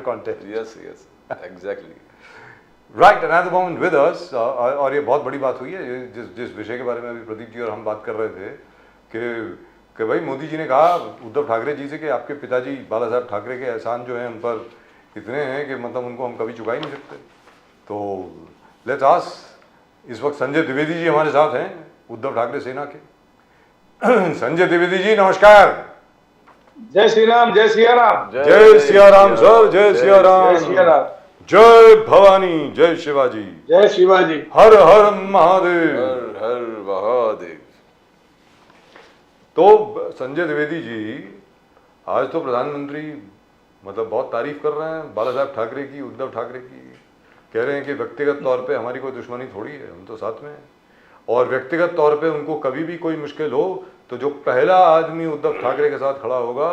content. Yes, yes, exactly. Right, another moment with us. और ये बहुत बड़ी बात हुई है, जिस जिस विषय के बारे में अभी प्रदीप जी और हम बात कर रहे थे कि भाई मोदी जी ने कहा उद्धव ठाकरे जी से कि आपके पिताजी बाला साहब ठाकरे के एहसान जो हैं उन पर इतने हैं कि मतलब उनको हम कभी चुका ही नहीं सकते। तो लेट्स आस्क, इस वक्त संजय द्विवेदी जी हमारे साथ हैं, उद्धव ठाकरे सेना के। संजय द्विवेदी जी नमस्कार। जय श्री राम, जय सिया राम। जय सिया राम सर, जय सिया राम। जय सिया राम। जय भवानी, जय शिवाजी, जय शिवाजी। हर हर महादेव, हर हर महादेव। तो संजय द्विवेदी जी, आज तो प्रधानमंत्री मतलब बहुत तारीफ कर रहे हैं बाला साहब ठाकरे की, उद्धव ठाकरे की। कह रहे हैं कि व्यक्तिगत तौर पे हमारी कोई दुश्मनी थोड़ी है, हम तो साथ में हैं। और व्यक्तिगत तौर पे उनको कभी भी कोई मुश्किल हो तो जो पहला आदमी उद्धव ठाकरे के साथ खड़ा होगा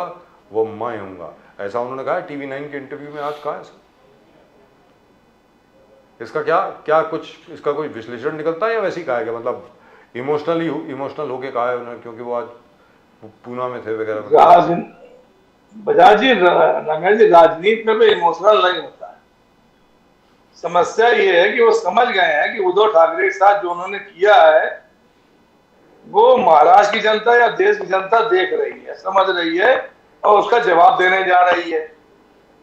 वो मैं हूँगा, ऐसा उन्होंने कहा टीवी 9 के इंटरव्यू में आज कहा है। इसका क्या कुछ इसका कोई विश्लेषण निकलता है या वैसे ही कहा है, मतलब इमोशनल होके कहा है उन्होंने, क्योंकि वो आज पूना में थे वगैरह? बजाज जी, रंगन जी, राजनीति में भी इमोशनल नहीं होता है। समस्या ये है कि वो समझ गए हैं कि उद्धव ठाकरे के साथ जो उन्होंने किया है वो महाराष्ट्र की जनता या देश की जनता देख रही है, समझ रही है और उसका जवाब देने जा रही है।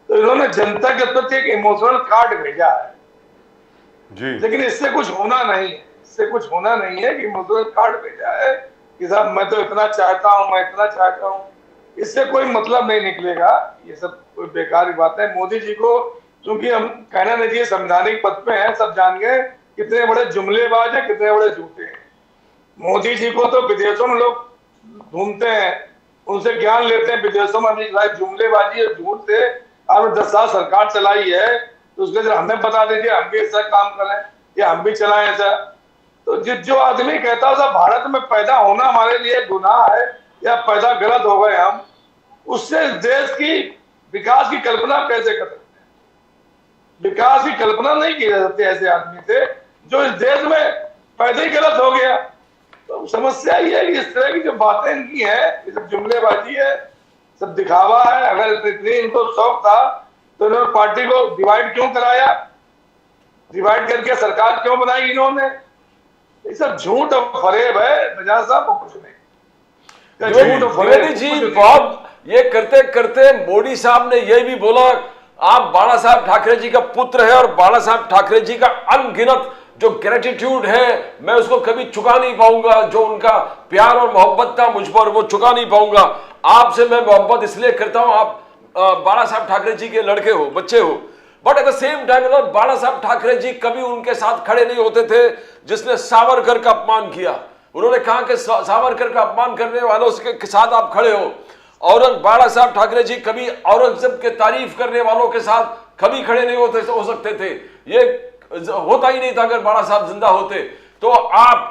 तो इन्होंने जनता के प्रति एक इमोशनल कार्ड भेजा है जी। लेकिन इससे कुछ होना नहीं है, इससे कुछ होना नहीं है कि इमोशनल कार्ड भेजा है कि साहब मैं तो इतना चाहता हूं, मैं इतना चाहता हूं। इससे कोई मतलब नहीं निकलेगा, ये सब कोई बेकार की बात है। मोदी जी को क्योंकि हम कहना नहीं चाहिए, संवैधानिक पद पे हैं, सब जान गए कितने बड़े जुमलेबाज हैं, कितने बड़े झूठे हैं। मोदी जी को तो विदेशों में लोग ढूंढते हैं, उनसे ज्ञान लेते हैं, विदेशों में अपनी जुमलेबाजी और झूठ से आपने 10 साल सरकार चलाई है, तो उसके लिए हमें बता दीजिए, हम भी ऐसा काम करें या हम भी चलाएं ऐसा। तो जो आदमी कहता है भारत में पैदा होना हमारे लिए गुनाह है या पैदा गलत हो गए हम, उससे देश की विकास की कल्पना कैसे कर सकते हैं? विकास की कल्पना नहीं की जा सकती ऐसे आदमी से जो इस देश में पैदा ही गलत हो गया। तो समस्या ये है कि इस तरह की जो बातें इनकी है, ये सब जुमलेबाजी है, सब दिखावा है। अगर इतनी इनको शौक था तो इन्होंने पार्टी को डिवाइड क्यों कराया, डिवाइड करके सरकार क्यों बनाई इन्होंने? ये सब झूठ और फरेब है बजाज साहब, और कुछ नहीं। झूठ और फरेब जी। बहुत ये करते करते मोदी साहब ने ये भी बोला आप बाला साहब ठाकरे जी का पुत्र है और बाला साहब ठाकरे जी का अनगिनत जो ग्रेटिट्यूड है मैं उसको कभी चुका नहीं पाऊंगा, जो उनका प्यार और मोहब्बत था मुझ पर वो चुका नहीं पाऊंगा। आपसे मैं मोहब्बत इसलिए करता हूं, आप बाला साहब ठाकरे जी के लड़के हो, बच्चे हो, but at the same time Balasaheb Thackeray जी कभी उनके साथ खड़े नहीं होते थे जिसने सावरकर का अपमान किया। उन्होंने कहा कि सावरकर का अपमान करने वालों के साथ आप खड़े हो। बाला साहब ठाकरे जी कभी औरंगजेब के तारीफ करने वालों के साथ कभी खड़े नहीं हो सकते थे। ये होता ही नहीं था अगर बाला साहब जिंदा होते। तो आप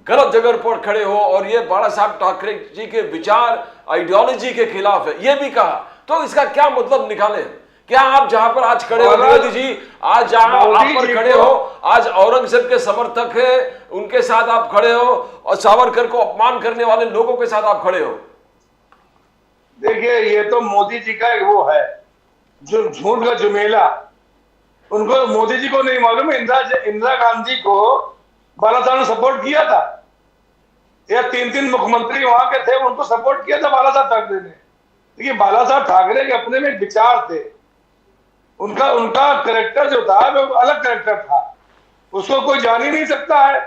गलत जगह पर खड़े हो और ये बाला साहब ठाकरे जी के विचार आइडियोलॉजी के खिलाफ है, ये भी कहा। तो इसका क्या मतलब निकाले? क्या आप जहां पर आज खड़े हो मोदी जी, आज जहां आप पर खड़े हो, आज औरंगजेब के समर्थक है उनके साथ आप खड़े हो और सावरकर को अपमान करने वाले लोगों के साथ आप खड़े हो। देखिए, ये तो मोदी जी का वो है जो झूठ का जुमेला। उनको मोदी जी को नहीं मालूम इंदिरा गांधी को बाला साहब ने सपोर्ट किया था, या 3 मुख्यमंत्री वहां के थे उनको सपोर्ट किया था बाला साहब ठाकरे ने। देखिए, बाला साहब ठाकरे के अपने में विचार थे, उनका करेक्टर जो था वो अलग करेक्टर था, उसको कोई जान ही नहीं सकता है,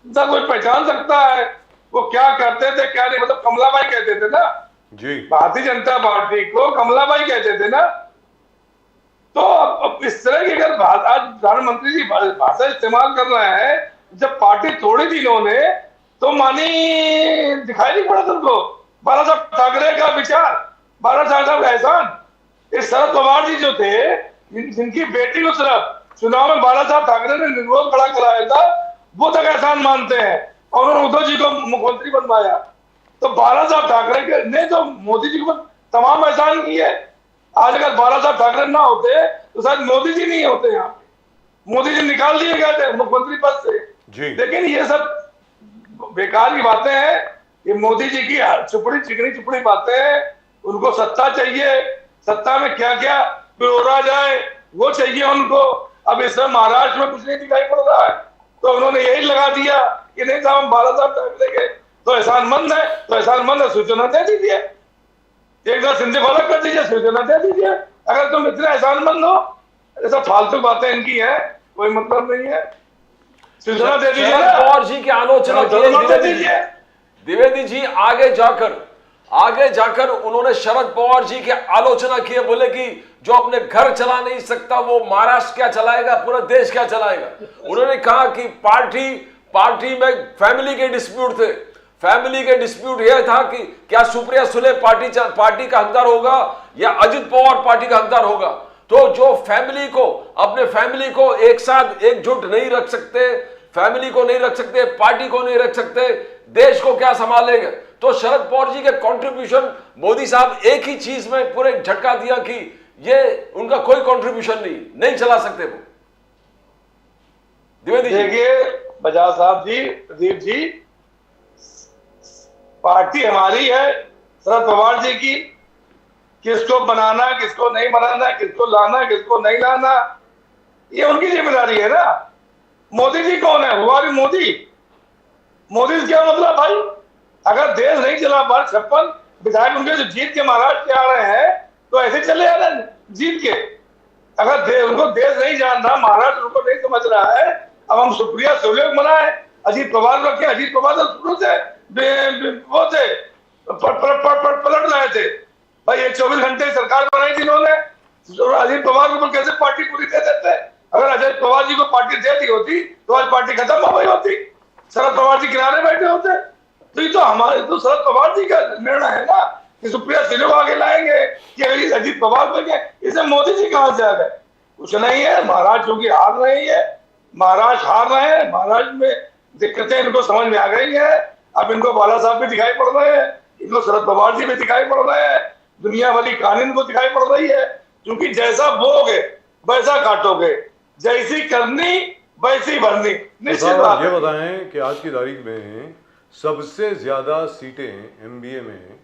ना कोई पहचान सकता है वो क्या करते थे क्या नहीं। मतलब कमलाबाई कहते थे ना जी, भारतीय जनता पार्टी को कमलाबाई कहते थे ना। तो अब इस तरह की अगर आज प्रधानमंत्री जी भाषा इस्तेमाल कर रहे हैं, जब पार्टी तोड़ी थी इन्होंने तो मानी दिखाई नहीं पड़ा तुमको बाला साहब ठाकरे का विचार, बाला साहब का एहसान। इस शरद पवार जी जो थे, जिनकी बेटी को सिर्फ चुनाव में बाला साहब ठाकरे ने निर्विरोध खड़ा कराया था, वो तक एहसान मानते हैं और उन्होंने उद्धव जी को मुख्यमंत्री बनवाया। तो बाला साहब ठाकरे ने तो मोदी जी को तमाम एहसान किए। आज अगर बाला साहब ठाकरे ना होते तो शायद मोदी जी नहीं होते यहाँ पे, मोदी जी निकाल दिए गए थे मुख्यमंत्री पद से जी। लेकिन ये सब बेकार की बातें हैं, ये मोदी जी की चिकनी बातें हैं। उनको सत्ता चाहिए, सत्ता में क्या क्या पिरोरा जाए, वो चाहिए उनको। अब इसमें महाराष्ट्र में कुछ नहीं दिखाई पड़ रहा है, तो उन्होंने यही लगा दिया कि नहीं साहब हम बाला साहब ठाकरे के तो एहसानमंद है, तो एहसानमंद है, सूचना दे दीजिए, एकनाथ शिंदे को अलग कर दीजिए, सूचना दे दीजिए। अगर तुम इतने एहसानमंद हो, ऐसा फालतू बातें इनकी है, कोई मतलब नहीं है, सूचना दे दीजिए। शरद पवार जी की आलोचना की द्विवेदी जी आगे जाकर उन्होंने शरद पवार जी की आलोचना की है, बोले कि जो अपने घर चला नहीं सकता वो महाराष्ट्र क्या चलाएगा, पूरा देश क्या चलाएगा। उन्होंने कहा कि पार्टी में फैमिली के डिस्प्यूट थे, फैमिली के डिस्प्यूट यह था कि क्या सुप्रिया सुले पार्टी का हकदार होगा या अजित पवार पार्टी का हकदार होगा। तो जो अपने फैमिली को एक साथ एकजुट नहीं रख सकते, फैमिली को नहीं रख सकते, पार्टी को नहीं रख सकते, देश को क्या संभालेंगे। तो शरद पवार जी के कंट्रीब्यूशन, मोदी साहब एक ही चीज में पूरे झटका दिया कि ये उनका कोई कंट्रीब्यूशन नहीं चला सकते वो। द्विवेदी जी, देखिए बजाज साहब जी, प्रदीप जी, पार्टी हमारी है, शरद पवार जी की, किसको बनाना, किसको नहीं बनाना, किसको लाना, किसको नहीं लाना, ये उनकी जिम्मेदारी है ना। मोदी जी कौन है? हमारी मोदी से क्या मतलब भाई? अगर देश नहीं चला, 56 विधायक उनके जो जीत के महाराष्ट्र के आ रहे हैं, तो ऐसे चले आ रहे जीत के। अगर उनको देश नहीं जान रहा, महाराष्ट्र उनको नहीं समझ रहा है, अब हम सुप्रिया सुले को बनाए, अजीत पवार रखे, अजीत पवार शुरू से वो थे, पलट रहे थे भाई। ये 24 घंटे सरकार बनाई थी इन्होंने, अजीत पवार को कैसे पार्टी पूरी दे देते? अगर अजीत पवार जी को पार्टी दे दी होती तो आज पार्टी खत्म हो गई होती, शरद पवार जी किनारे बैठे होते। तो ये तो शरद पवार जी का निर्णय है ना कि सुप्रिया सुले को आगे लाएंगे कि अजीत पवार को क्या, इसे मोदी जी कहां से आ गए? कुछ नहीं है। महाराष्ट्र क्योंकि हार रही है, महाराष्ट्र हार रहे हैं, महाराष्ट्र में दिक्कतें इनको समझ में आ गई है। अब इनको बाला साहब भी दिखाई पड़ रहे हैं, इनको शरद पवार जी भी दिखाई पड़ रहे हैं, दुनिया वाली कानून को दिखाई पड़ रही है। क्योंकि जैसा बोगे वैसा काटोगे, जैसी करनी वैसी भरनी, निश्चित बात। ये बताएं कि आज की तारीख में सबसे ज्यादा सीटें एमबीए में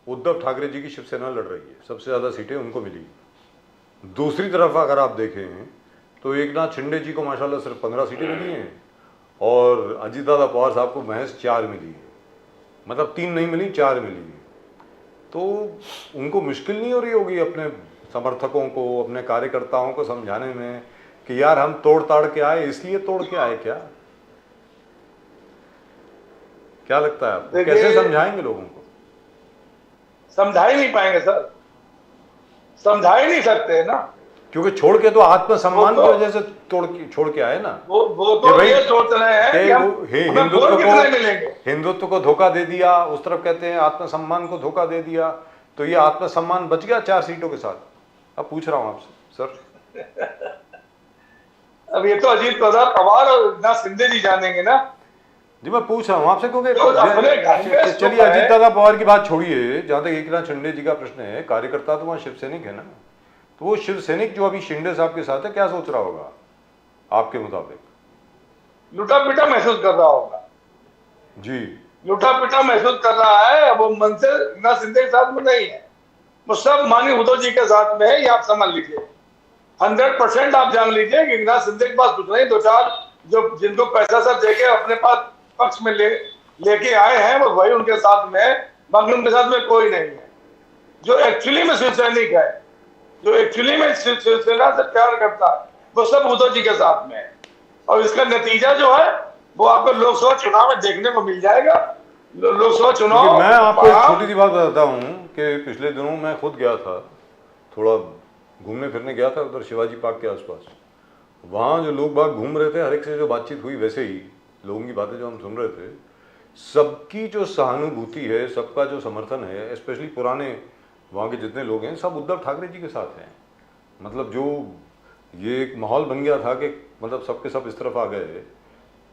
उद्धव ठाकरे जी की शिवसेना लड़ रही है, सबसे ज्यादा सीटें उनको मिली। दूसरी तरफ अगर आप देखें तो एकनाथ शिंदे जी को माशाल्लाह सिर्फ 15 सीटें मिली हैं और अजीत दादा पवार साहब को महज 4 मिली है, मतलब 3 नहीं मिली, 4 मिली है। तो उनको मुश्किल नहीं हो रही होगी अपने समर्थकों को, अपने कार्यकर्ताओं को समझाने में कि यार हम तोड़ ताड़ के आए, इसलिए तोड़ के आए क्या लगता है आपको? कैसे समझाएंगे लोगों को? समझा ही नहीं पाएंगे सर, समझा ही नहीं सकते ना, क्योंकि छोड़ के तो आत्मसम्मान की वजह से छोड़ के आए ना। वो तो ये सोच रहे हैं कि हिंदुत्व को धोखा दे दिया, उस तरफ कहते हैं आत्मसम्मान को धोखा दे दिया, तो ये आत्मसम्मान बच गया 4 सीटों के साथ। अब पूछ रहा हूं आपसे सर। अब ये तो अजीत पवार और एकनाथ शिंदे जी जानेंगे ना जी। मैं पूछ रहा हूं आपसे क्योंकि चलिए अजीत दादा पवार की बात छोड़िए, जहां तक एकनाथ शिंदे जी का प्रश्न है, कार्यकर्ता तो वहां शिवसैनिक है ना, तो वो शिवसैनिक जो अभी शिंदे साहब के साथ है, क्या सोच रहा होगा आपके मुताबिक? लुटा पिटा महसूस कर रहा होगा जी, लुटा पिटा महसूस कर रहा है। वो मन से एकनाथ शिंदे के साथ में नहीं है, वो सब माननीय उद्धव जी के साथ में है, ये आप समझ लीजिए। 100% आप जान लीजिए कि एकनाथ शिंदे के पास कुछ नहीं, 2-4 जो जिनको पैसा सब देके अपने पास पक्ष में लेके आए हैं वो वही उनके साथ में है, बाकी उनके साथ में कोई नहीं है। जो एक्चुअली में शिवसैनिक है, जो एक्चुअली में शिवसेना से प्यार करता है, वो सब उद्धव जी के साथ में है। और इसका नतीजा जो है वो आपको लोकसभा चुनाव में देखने को मिल जाएगा। लोकसभा चुनाव, मैं आपको एक छोटी सी बात बताता हूँ कि पिछले दिनों मैं खुद गया था, थोड़ा घूमने फिरने गया था उधर शिवाजी पार्क के आसपास। वहाँ जो लोग बाग घूम रहे थे, हर एक से जो बातचीत हुई, वैसे ही लोगों की बातें जो हम सुन रहे थे, सबकी जो सहानुभूति है, सबका जो समर्थन है, स्पेशली पुराने वहाँ के जितने लोग हैं, सब उद्धव ठाकरे जी के साथ हैं। मतलब जो ये एक माहौल बन गया था कि मतलब सबके सब इस तरफ आ गए,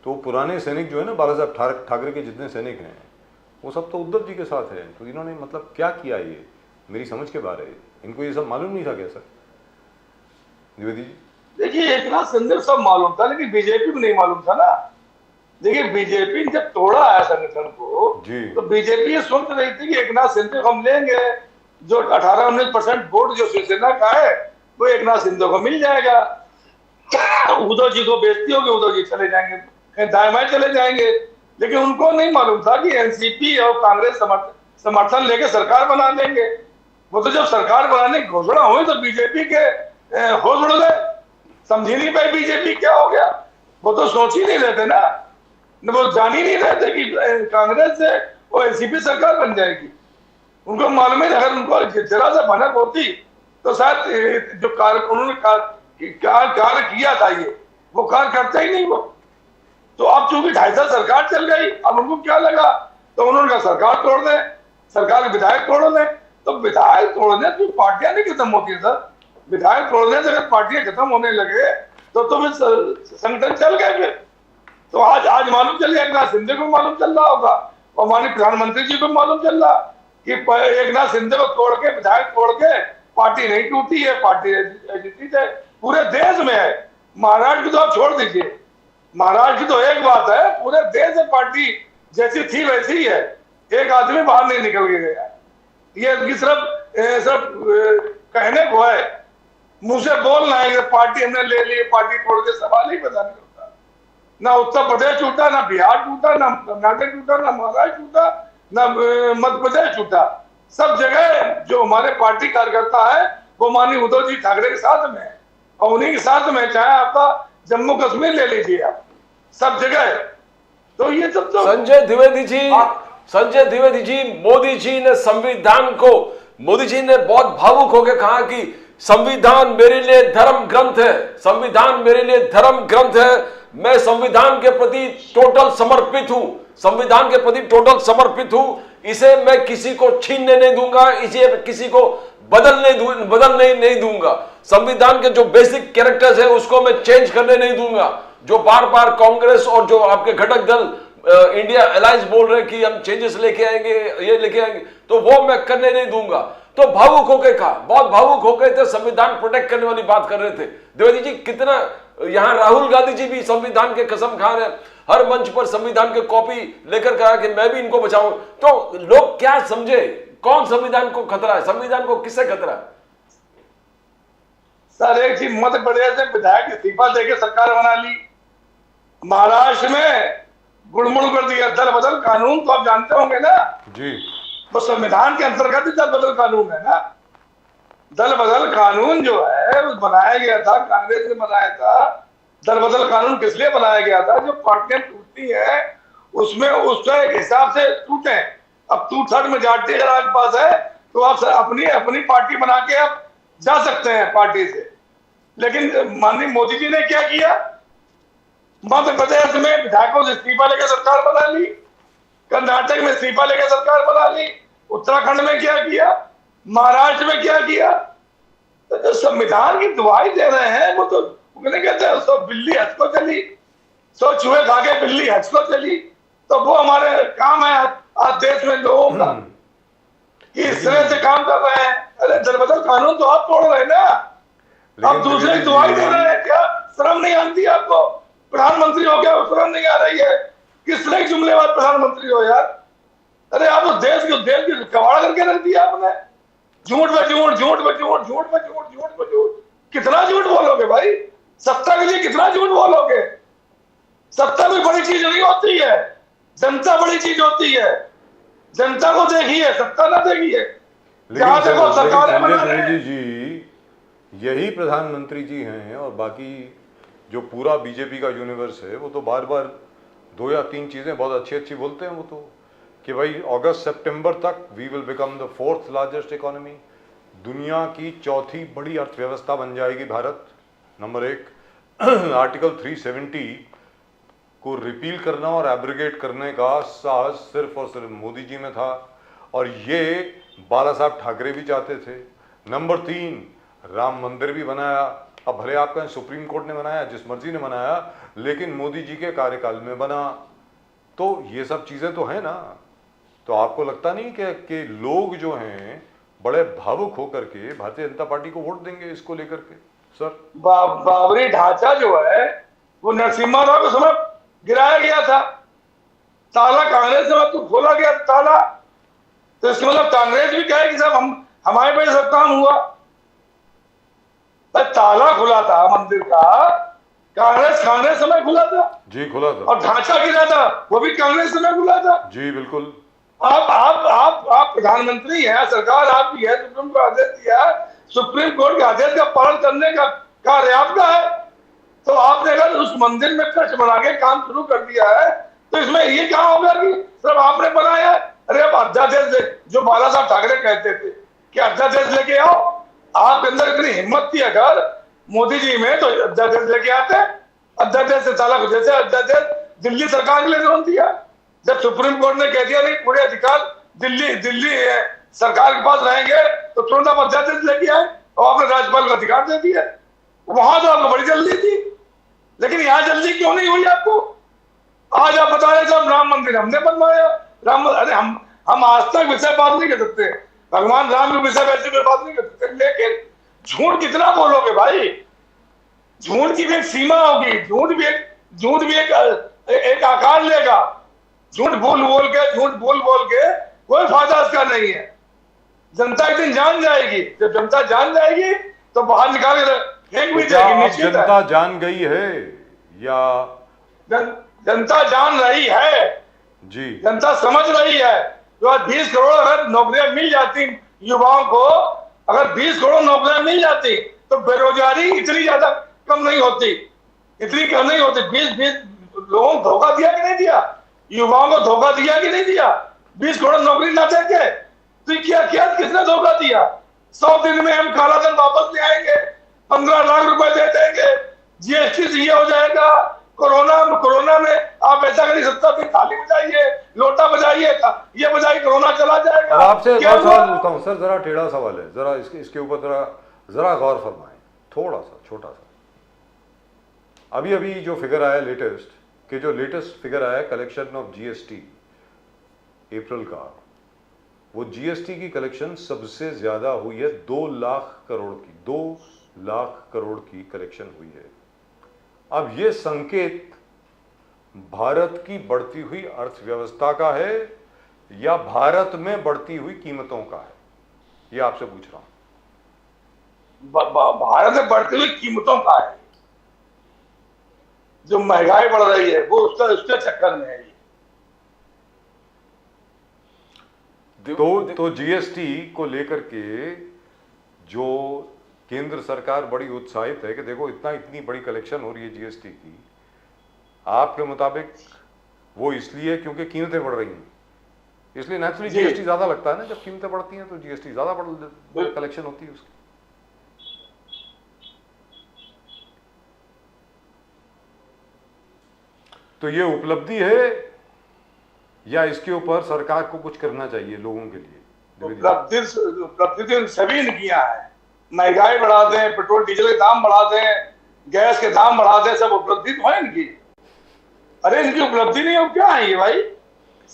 तो पुराने सैनिक जो है ना, बाला साहब ठाकरे के जितने सैनिक हैं, वो सब तो उद्धव जी के साथ हैं। तो इन्होंने मतलब क्या किया, ये मेरी समझ के बाहर है। इनको ये सब मालूम नहीं था क्या सर? द्विवेदी जी, देखिए एकनाथ शिंदे सब मालूम था, लेकिन बीजेपी को नहीं मालूम था ना। देखिए बीजेपी जब तोड़ा है संगठन को, तो बीजेपी ये सोच रही थी कि एकनाथ शिंदे को हम लेंगे, जो 18-19% वोट जो शिवसेना का है वो एकनाथ शिंदे को मिल जाएगा। उद्धव जी को बेइज्जती होगी, उद्धव जी चले जाएंगे, कहीं दाएं बाएं चले जाएंगे। लेकिन उनको नहीं मालूम था कि एनसीपी और कांग्रेस समर्थन लेके सरकार बना देंगे। वो तो जब सरकार बनाने की घोषणा हुई तो बीजेपी के होश उड़ गए, समझ ही नहीं पाए बीजेपी क्या हो गया। वो तो सोच ही नहीं रहे थे ना, वो जान ही नहीं रहे थे कि कांग्रेस से वो एनसीपी सरकार बन जाएगी। उनको मालूम है अगर उनको जरा सा भनक होती तो शायद जो कार्य उन्होंने कार्य किया था ये वो कार्य करता ही नहीं वो। तो अब चूंकि 2.5 साल सरकार चल गई, अब उनको क्या लगा तो उन्होंने कहा सरकार तोड़ दें, सरकार के विधायक तोड़ दें। तो विधायक तोड़ने तो पार्टियां नहीं खत्म होती सर, विधायक तोड़ने से अगर पार्टियां खत्म होने लगे तो फिर संगठन चल गए फिर। तो आज मालूम चल गया, एकनाथ शिंदे को मालूम चल रहा होगा और माननीय प्रधानमंत्री जी को मालूम चल रहा कि एकनाथ शिंदे को तोड़ के, विधायक तोड़ के पार्टी नहीं टूटी है, पार्टी एग्जिस्ट है, पूरे देश में है। महाराष्ट्र की तो आप छोड़ दीजिए, महाराष्ट्र की तो एक बात है, पूरे देश में पार्टी जैसी थी वैसी ही है, एक आदमी बाहर नहीं निकल के गया। ये सिर्फ कहने को है, मुंह से बोलना है कि पार्टी हमने ले ली, पार्टी तोड़ के सवाल ही पता नहीं होता। ना उत्तर प्रदेश टूटा, ना बिहार टूटा, ना कर्नाटक टूटा, ना महाराष्ट्र टूटा, ना मध्य प्रदेश टूटा। सब जगह जो हमारे पार्टी कार्यकर्ता है वो माननीय उद्धव जी ठाकरे के साथ में है और उन्हीं के साथ में, चाहे आपका जम्मू कश्मीर ले लीजिए आप, सब जगह। तो ये सब तो संजय द्विवेदी जी, मोदी जी ने संविधान को, मोदी जी ने बहुत भावुक होकर कहा कि संविधान मेरे लिए धर्म ग्रंथ है, संविधान मेरे लिए धर्म ग्रंथ है, मैं संविधान के प्रति टोटल समर्पित हूं, संविधान के प्रति टोटल समर्पित हूं, इसे मैं किसी को छीनने नहीं दूंगा, इसे किसी को बदलने नहीं दूंगा, संविधान के जो बेसिक कैरेक्टर्स है उसको मैं चेंज करने नहीं दूंगा। जो बार बार कांग्रेस और जो आपके घटक दल इंडिया अलायंस बोल रहे हैं कि हम चेंजेस लेके आएंगे, ये लेके आएंगे, तो वो मैं करने नहीं दूंगा। तो भावुक होकर कहा, बहुत भावुक हो गए थे, संविधान प्रोटेक्ट करने वाली बात कर रहे थे। द्विवेदी जी, कितना यहां राहुल गांधी जी भी संविधान के कसम खा रहे हैं, हर मंच पर संविधान के कॉपी लेकर कहा कि मैं भी इनको बचाऊं। तो लोग क्या समझे, कौन संविधान को खतरा है, संविधान को किससे खतरा है? सर एक चीज, मध्य प्रदेश में विधायक इस्तीफा देकर सरकार बना ली, महाराष्ट्र में गुड़मुड़ कर दिया दल बदल कानून, तो आप जानते होंगे ना जी, तो संविधान के अंतर्गत ही दल बदल कानून है ना। दल बदल कानून जो है वो बनाया गया था, कांग्रेस ने बनाया था। दल बदल कानून किस लिए बनाया गया था? जो पार्टियां टूटती है उसमें उसका एक हिसाब से टूटे। अब 2/3 मेजॉरिटी अगर आपके पास है तो आप अपनी पार्टी बना के आप जा सकते हैं पार्टी से। लेकिन माननीय मोदी जी ने क्या किया, मध्य प्रदेश में विधायकों से इस्तीफा लेकर सरकार बना ली, कर्नाटक में इस्तीफा लेकर सरकार बना ली, उत्तराखंड में क्या किया, महाराष्ट्र में क्या किया। तो जो संविधान की दुहाई दे रहे हैं वो तो कहते हैं सो बिल्ली हज को चली, सो चूहे खा के बिल्ली हज को चली। तो वो हमारे काम है आज देश में लोगों का कि इस तरह से काम कर रहे हैं। अरे दल बदल कानून तो आप तोड़ रहे हैं ना, आप दूसरे की दुहाई दे रहे हैं। क्या शर्म नहीं आती आपको? प्रधानमंत्री हो गया, शर्म नहीं आ रही है? किस तरह जुमलेबाज प्रधानमंत्री हो यार? अरे आप उस देश की कबाड़ करके रख दिया आपने। झूठ पे झूठ, झूठ पे झूठ, झूठ पे झूठ, झूठ पे झूठ। कितना झूठ बोलोगे भाई? सत्ता के लिए कितना झूठ बोलोगे? सत्ता भी बड़ी चीज नहीं होती है, जनता बड़ी चीज होती है। जनता को देखिए, सत्ता ना देखिए। जहां देखो सरकारें बना रहे हैं। जी, यही प्रधानमंत्री जी हैं और बाकी जो पूरा बीजेपी का यूनिवर्स है वो तो बार बार 2 या 3 चीजें बहुत अच्छी अच्छी बोलते हैं। वो तो कि भाई अगस्त सितंबर तक we will become the 4th largest economy, दुनिया की 4थी बड़ी अर्थव्यवस्था बन जाएगी भारत। नंबर 1, आर्टिकल 370 को रिपील करना और एब्रिगेट करने का साहस सिर्फ और सिर्फ मोदी जी में था और ये बाला साहब ठाकरे भी चाहते थे। नंबर 3, राम मंदिर भी बनाया। अब भले आपका सुप्रीम कोर्ट ने बनाया, जिस मर्जी ने बनाया, लेकिन मोदी जी के कार्यकाल में बना। तो ये सब चीजें तो हैं ना। तो आपको लगता नहीं कि लोग जो हैं बड़े भावुक होकर के भारतीय जनता पार्टी को वोट देंगे इसको लेकर के? सर बाबरी ढांचा जो है वो नरसिम्हा राव के समय गिराया गया था, ताला कांग्रेस में तो खोला गया ताला। तो इसका मतलब कांग्रेस भी कहे कि साहब हमारे पे सब काम हुआ। ताला खुला था मंदिर का, कांग्रेस समय खुला था जी, खुला था और ढांचा गिरा था वो भी कांग्रेस समय खुला था। जी, बिल्कुल। आप प्रधानमंत्री हैं, सरकार आपकी है, सुप्रीम कोर्ट आदेश दिया, सुप्रीम कोर्ट के आदेश का पालन करने का कार्य आपका है। तो आपने अगर उस मंदिर में चर्च बना के काम शुरू कर दिया है तो इसमें ये क्या होगा कि सिर्फ आपने बनाया है? अरे अब अध्यादेश जो बाला साहब ठाकरे कहते थे कि अध्यादेश लेके आओ, आपके अंदर इतनी हिम्मत थी अगर मोदी जी में तो अध्यादेश लेके आते। अध्यादेश से साला जैसे अध्यादेश दिल्ली सरकार के लिए जोड़ दिया, जब सुप्रीम कोर्ट ने कह दिया नहीं पूरे अधिकार दिल्ली सरकार के पास रहेंगे तो तुरंत आप अध्यादेश लेके आए और आपने राज्यपाल को अधिकार दे दिया। वहां तो आपको बड़ी जल्दी थी, लेकिन यहाँ जल्दी क्यों नहीं हुई आपको? आज आप बता रहे साहब राम मंदिर हमने बनवाया, अरे हम आज तक विषय बात नहीं कर सकते, भगवान राम के विषय वैसे में बात नहीं कर सकते, लेकिन झूठ कितना बोलोगे भाई? झूठ की भी एक सीमा होगी, झूठ भी एक आकार लेगा। झूठ बोल के कोई फायदा इसका नहीं है। जनता एक दिन जान जाएगी, जब जनता जान जाएगी तो बाहर निकाल के फेंक भी जाएगी। निश्चित जनता जान गई है या जनता जान रही है जी, जनता समझ रही है। तो आज 20 करोड़ अगर नौकरियां मिल जाती युवाओं को, अगर 20 करोड़ नौकरियां मिल जाती तो बेरोजगारी इतनी ज्यादा कम नहीं होती, इतनी कम नहीं होती। 20 लोगों को धोखा दिया कि नहीं दिया? युवाओं को धोखा दिया कि नहीं दिया? 20 करोड़ नौकरी ना देके तो क्या किसने धोखा दिया? 100 दिन में हम काला धन वापस ले आएंगे, 15 लाख रुपए दे देंगे, जीएसटी से ये हो जाएगा। कोरोना में आप ऐसा करिए 70 दिन थाली बजाइए, लोटा बजाइए, ये बजाइए, कोरोना चला जाएगा। आपसे सवाल पूछता हूँ सर, जरा टेढ़ा सवाल है, जरा इसके ऊपर जरा गौर फरमाएं, थोड़ा सा छोटा सा। अभी जो फिगर आया लेटेस्ट फिगर आया कलेक्शन ऑफ जीएसटी अप्रैल का, वो जीएसटी की कलेक्शन सबसे ज्यादा हुई है 2 लाख करोड़ की कलेक्शन हुई है। अब ये संकेत भारत की बढ़ती हुई अर्थव्यवस्था का है या भारत में बढ़ती हुई कीमतों का है, ये आपसे पूछ रहा हूं। भारत में बढ़ती हुई कीमतों का है, जो महंगाई बढ़ रही है वो उसके चक्कर में है। तो जीएसटी को लेकर के जो केंद्र सरकार बड़ी उत्साहित है कि देखो इतनी बड़ी कलेक्शन हो रही है जीएसटी की, आपके मुताबिक वो इसलिए क्योंकि कीमतें बढ़ रही हैं, इसलिए नेचुरली जीएसटी ज्यादा लगता है ना। जब कीमतें बढ़ती हैं तो जीएसटी ज्यादा कलेक्शन होती है उसकी। तो ये उपलब्धि है या इसके ऊपर सरकार को कुछ करना चाहिए लोगों के लिए? उपलब्धि सभी ने किया है, महंगाई बढ़ा दें, पेट्रोल डीजल के दाम बढ़ा दें, गैस के दाम बढ़ा दें, सब उपलब्धि तो है इनकी। अरे इनकी उपलब्धि नहीं हो क्या है ये भाई?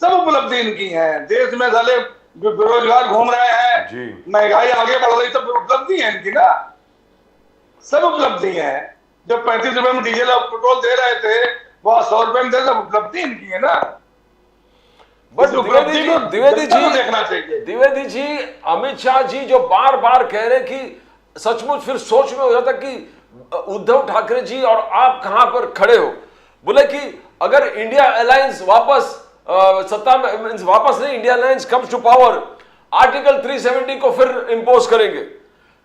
सब उपलब्धि इनकी है। देश में साले बेरोजगार घूम रहे हैं, महंगाई आगे बढ़ रही, सब उपलब्धि है इनकी ना, सब उपलब्धि है। जब 35 रुपए में डीजल और पेट्रोल दे रहे थे वो 100 रुपए में दे, सब उपलब्धि इनकी है ना। बट द्विवेदी जी, अमित शाह जी जो बार बार कह रहे कि सचमुच फिर सोच में हो जाता कि उद्धव ठाकरे जी और आप कहां पर खड़े हो। बोले कि अगर इंडिया अलायंस वापस सत्ता में, वापस नहीं, India alliance comes to power, article 370 को फिर इंपोज करेंगे,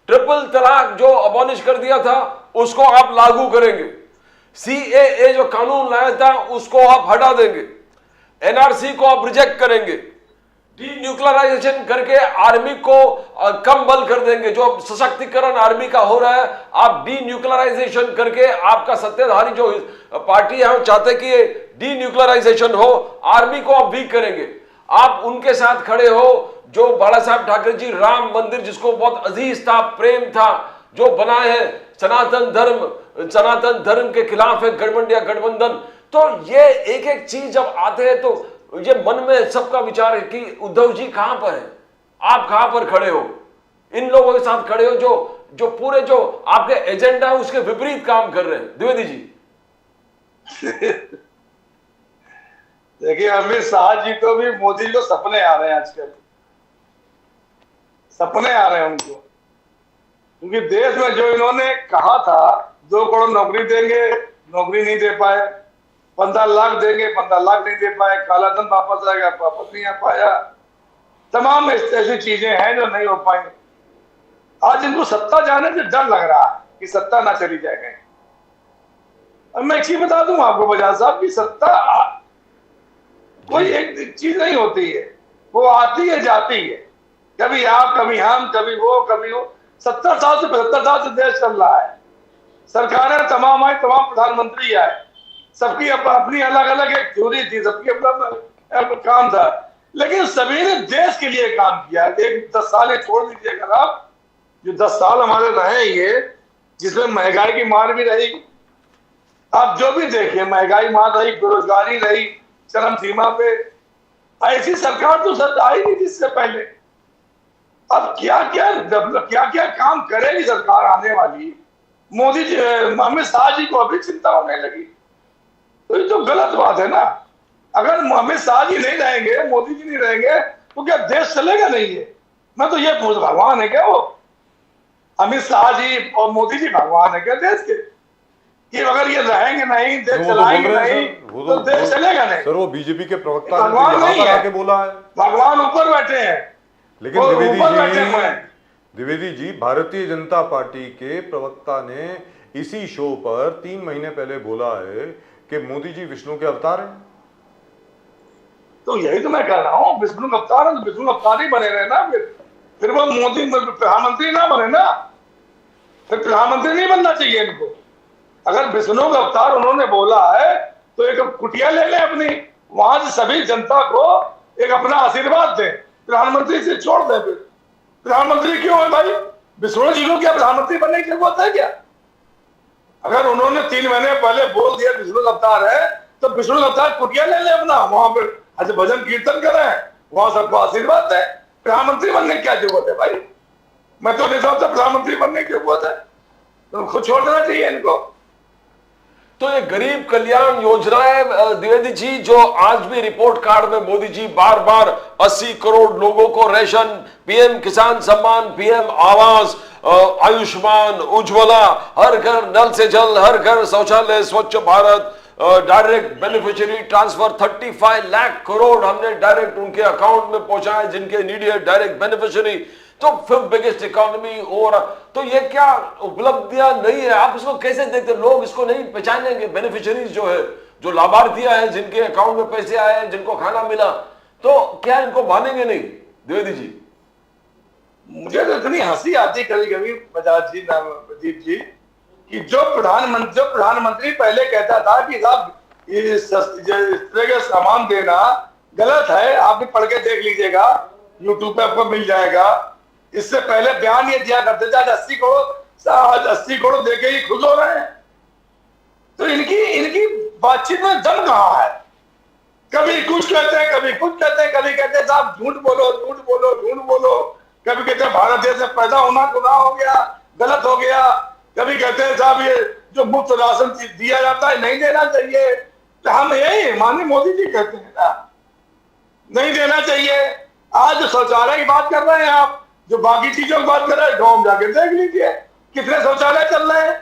ट्रिपल तलाक जो अबॉलिश कर दिया था उसको आप लागू करेंगे, सीएए जो कानून लाया था उसको आप हटा देंगे, एनआरसी को आप रिजेक्ट करेंगे, डीन्यूक्लियराइजेशन करके आर्मी को कम बल कर देंगे, जो सशक्तिकरण आर्मी का हो रहा है आप डीन्यूक्लियराइजेशन करके, आपका सत्ताधारी जो पार्टी है चाहते कि ये डीन्यूक्लियराइजेशन हो, आर्मी को आप वीक करेंगे। आप उनके साथ खड़े हो जो बाला साहब ठाकरे जी राम मंदिर जिसको बहुत अजीज था, प्रेम था, जो बनाए हैं, सनातन धर्म के खिलाफ है गठबंधन। तो ये एक एक चीज जब आते हैं तो ये मन में सबका विचार है कि उद्धव जी कहां पर है, आप कहां पर खड़े हो, इन लोगों के साथ खड़े हो जो पूरे जो आपके एजेंडा है उसके विपरीत काम कर रहे हैं। द्विवेदी जी देखिए, अमित शाह जी को भी मोदी जी को सपने आ रहे हैं, आजकल सपने आ रहे हैं उनको। क्योंकि देश में जो इन्होंने कहा था 2 करोड़ नौकरी देंगे, नौकरी नहीं दे पाए, 15 लाख देंगे, 15 लाख नहीं दे पाए, काला धन वापस आएगा, वापस नहीं आ पाया, तमाम ऐसी चीजें हैं जो नहीं हो पाई। आज इनको सत्ता जाने से डर लग रहा है कि सत्ता ना चली जाए कहीं। अब मैं एक चीज बता दूं आपको बजाज साहब की सत्ता कोई एक चीज नहीं होती है, वो आती है जाती है, कभी आप कभी हम कभी वो कभी वो। 70 साल से 75 साल से देश चल रहा है, सरकारें तमाम आई, तमाम प्रधानमंत्री आए, सबकी अपनी अलग अलग एक थ्योरी थी, सबकी अपना काम था, लेकिन सभी ने देश के लिए काम किया। एक 10 साल छोड़ दीजिए अगर आप, जो 10 साल हमारे रहे ये, जिसमें महंगाई की मार भी रही, आप जो भी देखिए महंगाई मार रही, बेरोजगारी रही चरम सीमा पे, ऐसी सरकार तो सर आई नहीं जिससे पहले। अब क्या क्या काम करेगी सरकार आने वाली, मोदी जी अमित शाह जी को अभी चिंता होने लगी, तो ये तो गलत बात है ना। अगर अमित शाह जी नहीं रहेंगे, मोदी जी नहीं रहेंगे, तो क्या देश चलेगा नहीं है? मैं तो ये पूछ, भगवान है क्या वो? अमित शाह जी और मोदी जी भगवान है क्या देश के? कि अगर ये रहेंगे नहीं, देश चलाएंगे नहीं, तो देश चलेगा नहीं। सर वो बीजेपी के प्रवक्ता भगवान नहीं है, आके बोला है, भगवान ऊपर बैठे हैं। लेकिन द्विवेदी जी भारतीय जनता पार्टी के प्रवक्ता ने इसी शो पर 3 महीने पहले बोला है कि मोदी जी विष्णु के अवतार हैं। तो यही तो मैं कह रहा हूँ, विष्णु का अवतार है तो विष्णु अवतार ही बने रहे ना, फिर वो मोदी प्रधानमंत्री ना बने ना, फिर प्रधानमंत्री नहीं बनना चाहिए इनको। अगर विष्णु का अवतार उन्होंने बोला है तो एक कुटिया ले लें अपनी, वहां से सभी जनता को एक अपना आशीर्वाद दें, प्रधानमंत्री से छोड़ दें। फिर प्रधानमंत्री क्यों है भाई? विष्णु जी को क्या प्रधानमंत्री बनने की जरूरत है क्या? अगर उन्होंने 3 महीने पहले बोल दिया विष्णु का अवतार है, तो विष्णु का अवतार कुटिया ले लें अपना, वहां पर आज भजन कीर्तन करें, वहां सबको आशीर्वाद दें। प्रधानमंत्री बनने की क्या जरूरत है भाई? मैं तो नहीं समझता प्रधानमंत्री बनने की जरूरत है, तो खुद छोड़ देना चाहिए इनको। तो ये गरीब कल्याण योजनाएं द्विवेदी जी, जो आज भी रिपोर्ट कार्ड में मोदी जी बार बार 80 करोड़ लोगों को राशन, पीएम किसान सम्मान, पीएम आवास, आयुष्मान, उज्ज्वला, हर घर नल से जल, हर घर शौचालय, स्वच्छ Bharat, direct beneficiary transfer 35 lakh crore हमने डायरेक्ट उनके अकाउंट में पहुंचाए जिनके नीडियड डायरेक्ट बेनिफिशियरी। तो 5th बिगेस्ट इकोनॉमी हो रहा, तो ये क्या उपलब्धियां नहीं है? आप इसको कैसे देखते? लोग इसको नहीं पहचानेंगे, बेनिफिशियरीज जो है, जो लाभार्थियां हैं, जिनके अकाउंट में पैसे आए, जिनको खाना मिला, तो क्या इनको मानेंगे नहीं द्विवेदी जी? मुझे तो इतनी हंसी आती कभी कभी बजाज जी, प्रदीप जी, कि जो प्रधानमंत्री पहले कहता था कि साहब इस तरह का सामान देना गलत है, आप भी पढ़ के देख लीजिएगा, यूट्यूब पे आपको मिल जाएगा। इससे पहले बयान ये दिया करते थे, आज 80 करोड़ देके ही खुश हो रहे हैं। तो इनकी बातचीत में दम कहाँ है? कभी कुछ कहते हैं, कभी कुछ कहते हैं, कभी कहते हैं साहब झूठ बोलो झूठ बोलो झूठ बोलो, कभी कहते हैं भारत देश में पैदा होना गुनाह हो गया, गलत हो गया, कभी कहते हैं साहब ये जो मुफ्त राशन दिया जाता है नहीं देना चाहिए। तो हम यही माननीय मोदी जी कहते हैं ना, नहीं देना चाहिए। आज शौचालय की बात कर रहे हैं आप, जो बाकी चीजों की बात कर रहे हैं, गाँव में जाके देख लीजिए कितने शौचालय चल रहे हैं,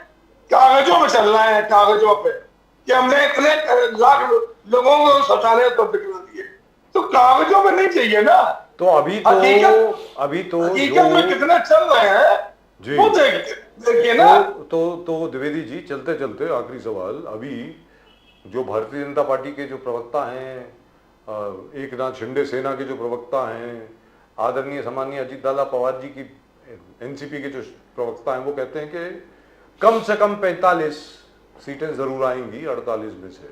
कागजों में चल रहे हैं, कागजों पे, कि हमने इतने लाख लोगों को शौचालय तो दिखला दिए, तो कागजों में नहीं चाहिए ना। तो अभी तो हकीकत में कितने चल रहे हैं जी, वो देखिए ना। तो द्विवेदी जी चलते चलते आखिरी सवाल, अभी जो भारतीय जनता पार्टी के जो प्रवक्ता हैं, एकनाथ शिंदे सेना के जो प्रवक्ता हैं, आदरणीय सम्मानीय अजीत दादा पवार जी की एनसीपी के जो प्रवक्ता हैं, वो कहते हैं कि कम से कम 45 सीटें जरूर आएंगी 48 में से,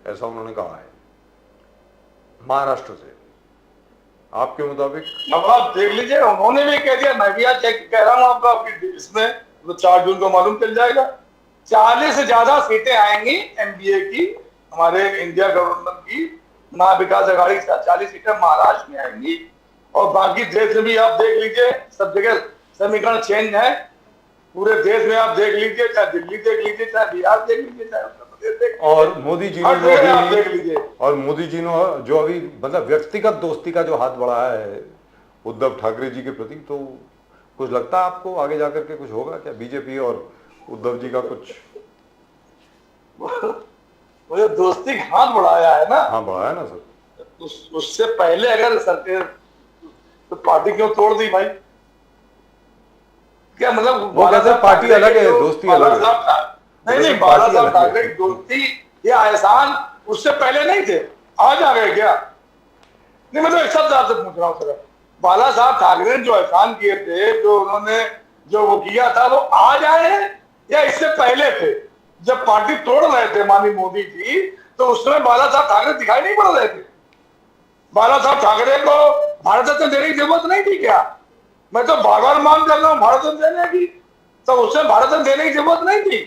ऐसा उन्होंने कहा है महाराष्ट्र से। आपके मुताबिक? अब आप देख लीजिए, उन्होंने भी कह दिया, मैं भी आज कह रहा हूं आपको, आपकी इसमें तो 4 जून को मालूम चल जाएगा। 40 से ज्यादा सीटें आएंगी एनडीए की, हमारे इंडिया गवर्नमेंट की महाविकास अघाड़ी 40 सीटें महाराष्ट्र में आएंगी, और बाकी देश में भी आप देख लीजिए, सब जगह समीकरण चेंज है। पूरे देश में आप देख लीजिए, चाहे दिल्ली देख लीजिए, चाहे बिहार देख लीजिए, चाहे उत्तर प्रदेश देख लीजिए, और मोदी जी ने आप देख लीजिए, और मोदी जी ने जो अभी मतलब व्यक्तिगत दोस्ती का जो हाथ बढ़ाया है उद्धव ठाकरे जी के प्रति, तो कुछ लगता है आपको आगे जाकर के कुछ होगा क्या बीजेपी और उद्धव जी का कुछ? मुझे दोस्ती का हाथ बढ़ाया है ना, हाँ बढ़ाया ना सर। उससे पहले अगर सरकार तो पार्टी क्यों तोड़ दी भाई? क्या मतलब वो कहते हैं पार्टी अलग है, दोस्ती अलग है। नहीं नहीं, बाला साहब ठाकरे की दोस्ती या एहसान उससे पहले नहीं थे, आज आ गए क्या? नहीं मैं तो एक शब्द आपसे पूछ रहा हूँ सर, बाला साहब ठाकरे ने जो एहसान किए थे, जो उन्होंने जो वो किया था, वो आज आए हैं या इससे पहले थे? जब पार्टी तोड़ रहे थे माननीय मोदी जी, तो उस समय बाला साहब ठाकरे दिखाई नहीं पड़ रहे थे? बाला साहब ठाकरे को भारत रत्न देने की जरूरत नहीं थी क्या? मैं तो बार बार मांग कर रहा हूँ भारत रत्न देने की, तो उससे भारत रत्न देने की जरूरत नहीं थी।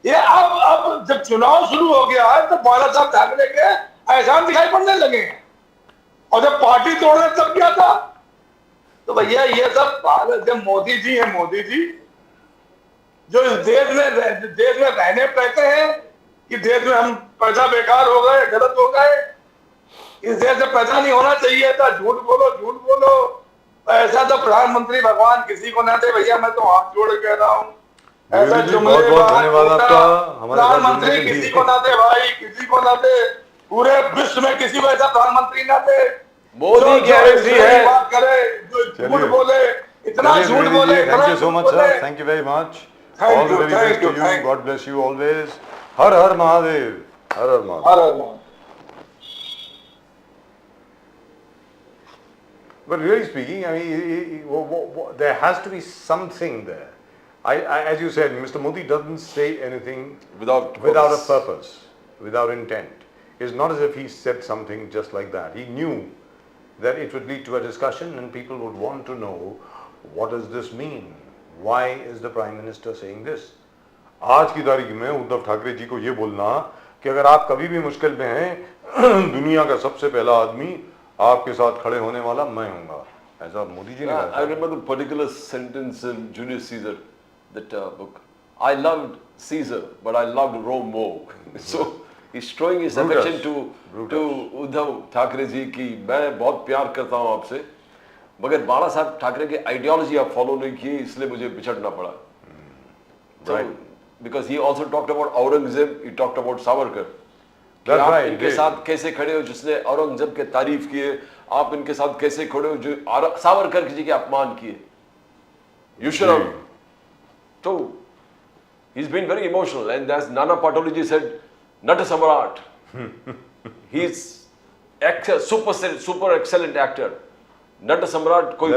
ये अब जब चुनाव शुरू हो गया है तो बाला साहब ठाकरे के एहसान दिखाई पड़ने लगे हैं, और जब पार्टी तोड़ रहे तब क्या था? तो भैया ये सब जब मोदी जी है, मोदी जी जो इस देश में रहने कहते हैं कि देश में हम पैसा बेकार हो गए, गलत हो गए, इस देश में पैसा नहीं होना चाहिए था, झूठ बोलो झूठ बोलो, ऐसा तो प्रधानमंत्री भगवान किसी को ना दे भैया, मैं तो हाथ जोड़ कह रहा हूँ। ऐसा बहुत बहुत धन्यवाद आपका हमारे साथ प्रधानमंत्री जुड़ने के किसी लिए। को ना दे भाई, किसी को ना दे, पूरे विश्व में किसी को ऐसा प्रधानमंत्री ना दे मोदी गारंटी है। बात करे, जो झूठ बोले, इतना झूठ बोले। Thank you so much sir, thank you very much, all the very best to you, God bless you always. Har Har Mahadev, Har Har Mahadev. But really speaking, I mean, there has to be something there. As you said, Mr. Modi doesn't say anything Without a purpose, without intent. It's not as if he said something just like that. He knew that it would lead to a discussion and people would want to know, what does this mean? Why is the Prime Minister saying this? आज की तारीख में उद्धव ठाकरे जी को ये बोलना कि अगर आप कभी भी मुश्किल में हैं, दुनिया का सबसे पहला आदमी आपके साथ खड़े होने वाला मैं हूंगा, ऐसा मोदी जी ने कहा। I remember the particular sentence in Julius Caesar, that book. I loved Caesar, but I loved Rome more. So he's showing his affection to Uddhav Thackeray ji की मैं बहुत प्यार करता हूँ आपसे, मगर बाला साहब ठाकरे के आइडियोलॉजी आप फॉलो नहीं किए, इसलिए मुझे बिछड़ना पड़ा। So because he also talked about Aurangzeb, he talked about Savarkar. आप इनके साथ कैसे खड़े हो जिसने औरंगजेब के तारीफ किए, आप इनके साथ कैसे खड़े हो जो सावरकर जी के अपमान किए। You should have. So he's been very emotional, and as Nana Patoliji said, Nata Samrat. He's super excellent actor. Nata Samrat कोई